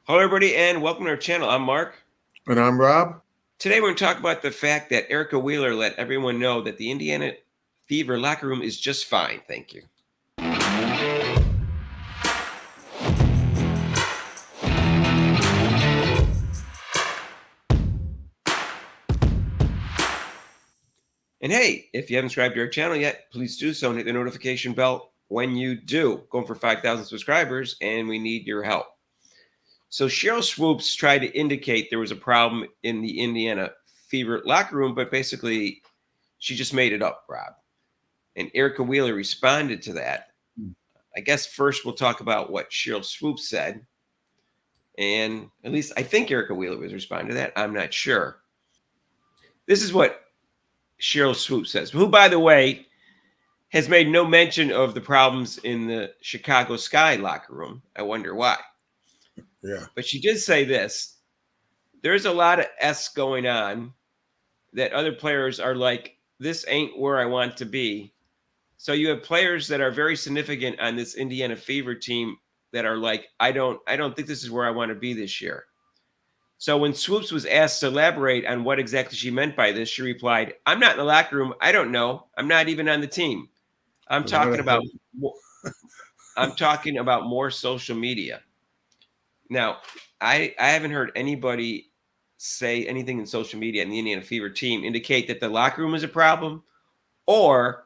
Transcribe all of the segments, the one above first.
Hello, everybody, and welcome to our channel. I'm Mark. And I'm Rob. Today, we're going to talk about the fact that Erica Wheeler let everyone know that the Indiana Fever locker room is just fine. Thank you. And hey, if you haven't subscribed to our channel yet, please do so and hit the notification bell when you do. Going for 5,000 subscribers, and we need your help. So, Sheryl Swoopes tried to indicate there was a problem in the Indiana Fever locker room, but basically, she just made it up, Rob. And Erica Wheeler responded to that. I guess first we'll talk about what Sheryl Swoopes said. And at least I think Erica Wheeler was responding to that. I'm not sure. This is what Sheryl Swoopes says, who, by the way, has made no mention of the problems in the Chicago Sky locker room. I wonder why. Yeah. But she did say this. There's a lot of S going on that other players are like, this ain't where I want to be. So you have players that are very significant on this Indiana Fever team that are like, I don't think this is where I want to be this year. So when Swoopes was asked to elaborate on what exactly she meant by this, she replied, I'm not in the locker room. I don't know. I'm not even on the team. I'm Then how talking the about hell? I'm talking about more social media. Now, I haven't heard anybody say anything in social media in the Indiana Fever team indicate that the locker room is a problem or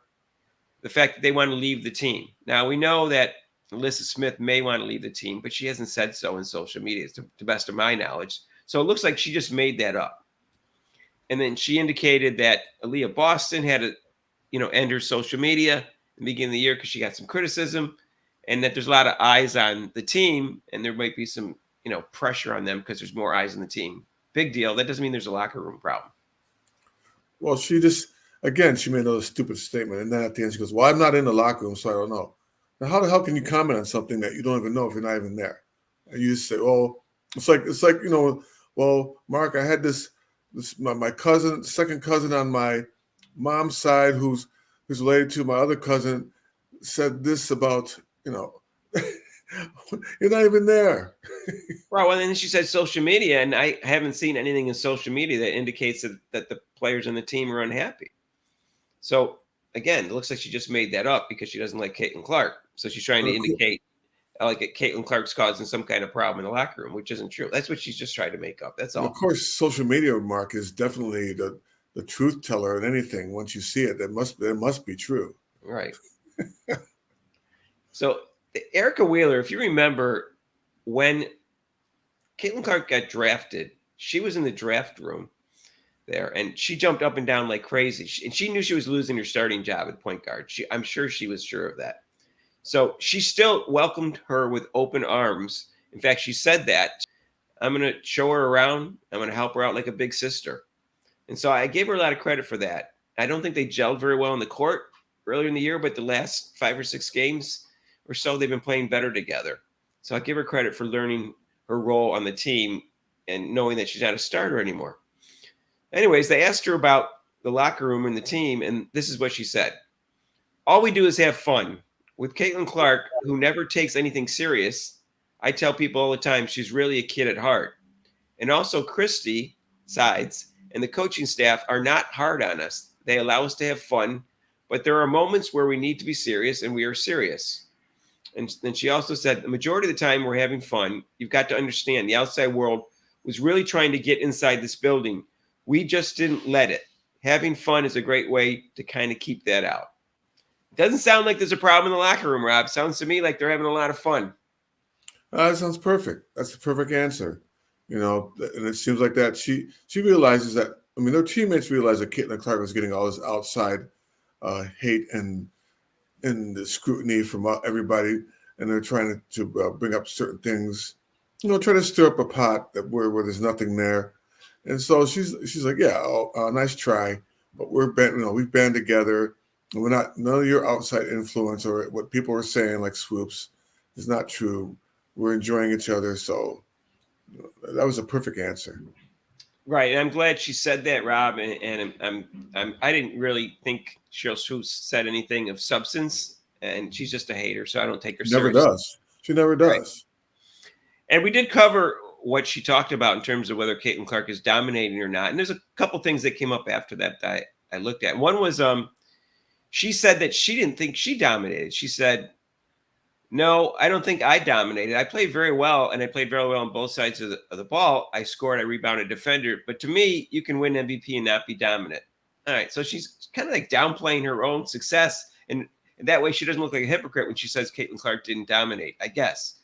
the fact that they want to leave the team. Now, we know that Alyssa Smith may want to leave the team, but she hasn't said so in social media, to the best of my knowledge. So it looks like she just made that up. And then she indicated that Aaliyah Boston had to, end her social media in the beginning of the year because she got some criticism, and that there's a lot of eyes on the team, and there might be some, pressure on them because there's more eyes on the team. Big deal. That doesn't mean there's a locker room problem. Well, she made another stupid statement. And then at the end, she goes, well, I'm not in the locker room, so I don't know. Now, how the hell can you comment on something that you don't even know if you're not even there? And you just say, oh, well, Mark, I had this my cousin, second cousin on my mom's side who's related to my other cousin said this about, you're not even there. Right. Well, and then she said social media, and I haven't seen anything in social media that indicates that the players on the team are unhappy. So again, it looks like she just made that up because she doesn't like Caitlin Clark. So she's trying to indicate like Caitlin Clark's causing some kind of problem in the locker room, which isn't true. That's what she's just trying to make up. That's And of all. course, social media, Mark, is definitely the truth teller in anything. Once you see it, it must be true. Right. So Erica Wheeler, if you remember when Caitlin Clark got drafted, she was in the draft room there, and she jumped up and down like crazy. And she knew she was losing her starting job at point guard. I'm sure she was sure of that. So she still welcomed her with open arms. In fact, she said that I'm going to show her around. I'm going to help her out like a big sister. And so I gave her a lot of credit for that. I don't think they gelled very well in the court earlier in the year, but the last 5 or 6 games or so, they've been playing better together. So I give her credit for learning her role on the team and knowing that she's not a starter anymore. Anyways, they asked her about the locker room and the team, and this is what she said. All we do is have fun. With Caitlin Clark, who never takes anything serious, I tell people all the time she's really a kid at heart. And also, Christy Sides and the coaching staff are not hard on us. They allow us to have fun, but there are moments where we need to be serious, and we are serious. And then she also said the majority of the time we're having fun. You've got to understand the outside world was really trying to get inside this building. We just didn't let it. Having fun is a great way to kind of keep that out. Doesn't sound like there's a problem in the locker room, Rob. Sounds to me like they're having a lot of fun. That sounds perfect. That's the perfect answer. And it seems like that she realizes that. I mean, their teammates realize that Caitlin Clark was getting all this outside hate and the scrutiny from everybody, and they're trying to bring up certain things, try to stir up a pot that where there's nothing there. And so she's like, yeah, nice try, but we've band together, and we're not none of your outside influence or what people are saying like Swoopes is not true. We're enjoying each other, so that was a perfect answer. Right, and I'm glad she said that, Rob. And I didn't really think Sheryl Swoopes said anything of substance, and she's just a hater, so I don't take her She never seriously. does. She never Right, does. and we did cover what she talked about in terms of whether Caitlin Clark is dominating or not. And there's a couple things that came up after that I looked at. One was she said that she didn't think she dominated. She said, "No, I don't think I dominated. I played very well, and I played very well on both sides of the ball. I scored, I rebounded, defender. But to me, you can win MVP and not be dominant." All right, so she's kind of like downplaying her own success, and that way she doesn't look like a hypocrite when she says Caitlin Clark didn't dominate. I guess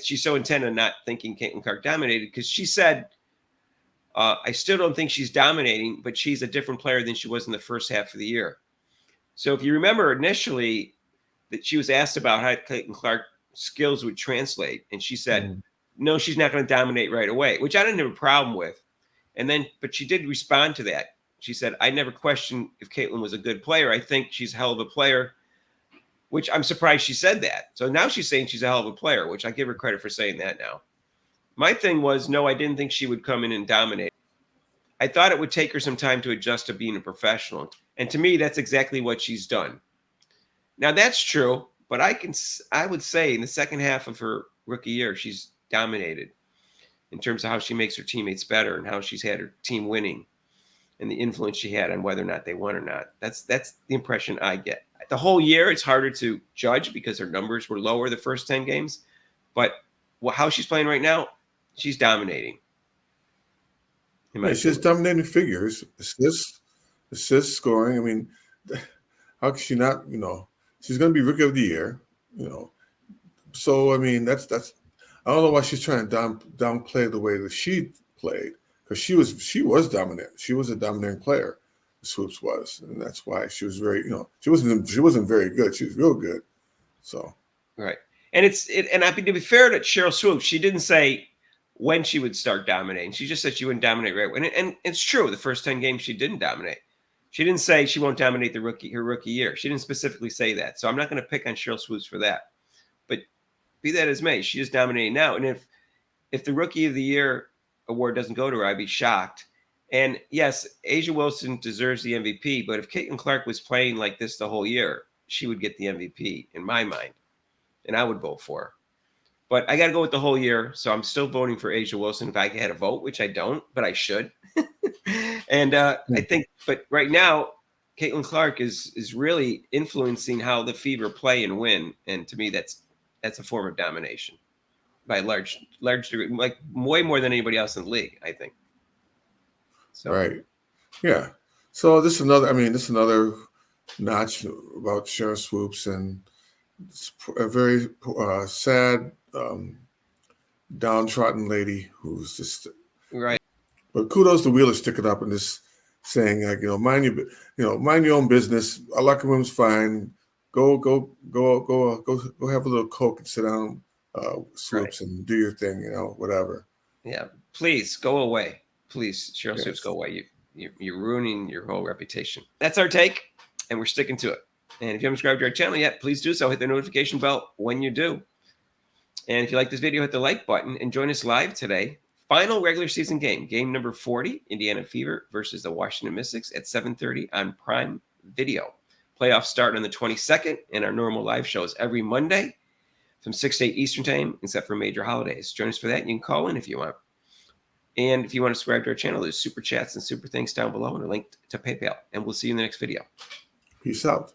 she's so intent on not thinking Caitlin Clark dominated because she said, "I still don't think she's dominating, but she's a different player than she was in the first half of the year." So if you remember initially, that she was asked about how Caitlin Clark's skills would translate, and she said, "No, she's not going to dominate right away," which I didn't have a problem with. And then, but she did respond to that. She said, "I never questioned if Caitlin was a good player. I think she's a hell of a player," which I'm surprised she said that. So now she's saying she's a hell of a player, which I give her credit for saying that now. My thing was, no, I didn't think she would come in and dominate. I thought it would take her some time to adjust to being a professional. And to me, that's exactly what she's done. Now that's true, but I would say in the second half of her rookie year, she's dominated in terms of how she makes her teammates better and how she's had her team winning and the influence she had on whether or not they won or not. That's the impression I get. The whole year, it's harder to judge because her numbers were lower the first 10 games, but how she's playing right now, she's dominating. Yeah, she's dominating figures, assists, scoring. I mean, how can she not? She's going to be rookie of the year. So I mean, that's. I don't know why she's trying to downplay the way that she played because she was dominant. She was a dominating player. Swoopes was, and that's why she was very. She wasn't very good. She was real good. So right, and to be fair to Sheryl Swoopes, she didn't say when she would start dominating. She just said she wouldn't dominate right away. And it's true. The first 10 games she didn't dominate. She didn't say she won't dominate her rookie year. She didn't specifically say that. So I'm not going to pick on Sheryl Swoopes for that. But be that as may, she is dominating now. And if the rookie of the year award doesn't go to her, I'd be shocked. And yes, A'ja Wilson deserves the MVP. But if Caitlin Clark was playing like this the whole year, she would get the MVP in my mind. And I would vote for her. But I got to go with the whole year. So I'm still voting for A'ja Wilson if I had a vote, which I don't, but I should. And I think, but right now, Caitlin Clark is really influencing how the Fever play and win. And to me, that's a form of domination by large degree, like way more than anybody else in the league, I think. So. Right. Yeah. So this is another notch about Sheryl Swoopes, and it's a very sad, downtrodden lady who's just right. But kudos to Wheeler sticking up and just saying, like, mind your own business. Our locker room's fine. Go have a little Coke and sit down, Swoopes, and do your thing, whatever. Yeah, please go away. Please, Sheryl Swoopes, go away. You're ruining your whole reputation. That's our take, and we're sticking to it. And if you haven't subscribed to our channel yet, please do so. Hit the notification bell when you do. And if you like this video, hit the like button and join us live today. Final regular season game number 40, Indiana Fever versus the Washington Mystics at 7:30 on Prime Video. Playoffs start on the 22nd, and our normal live shows every Monday from 6 to 8 Eastern Time, except for major holidays. Join us for that. You can call in if you want. And if you want to subscribe to our channel, there's super chats and super thanks down below and a link to PayPal. And we'll see you in the next video. Peace out.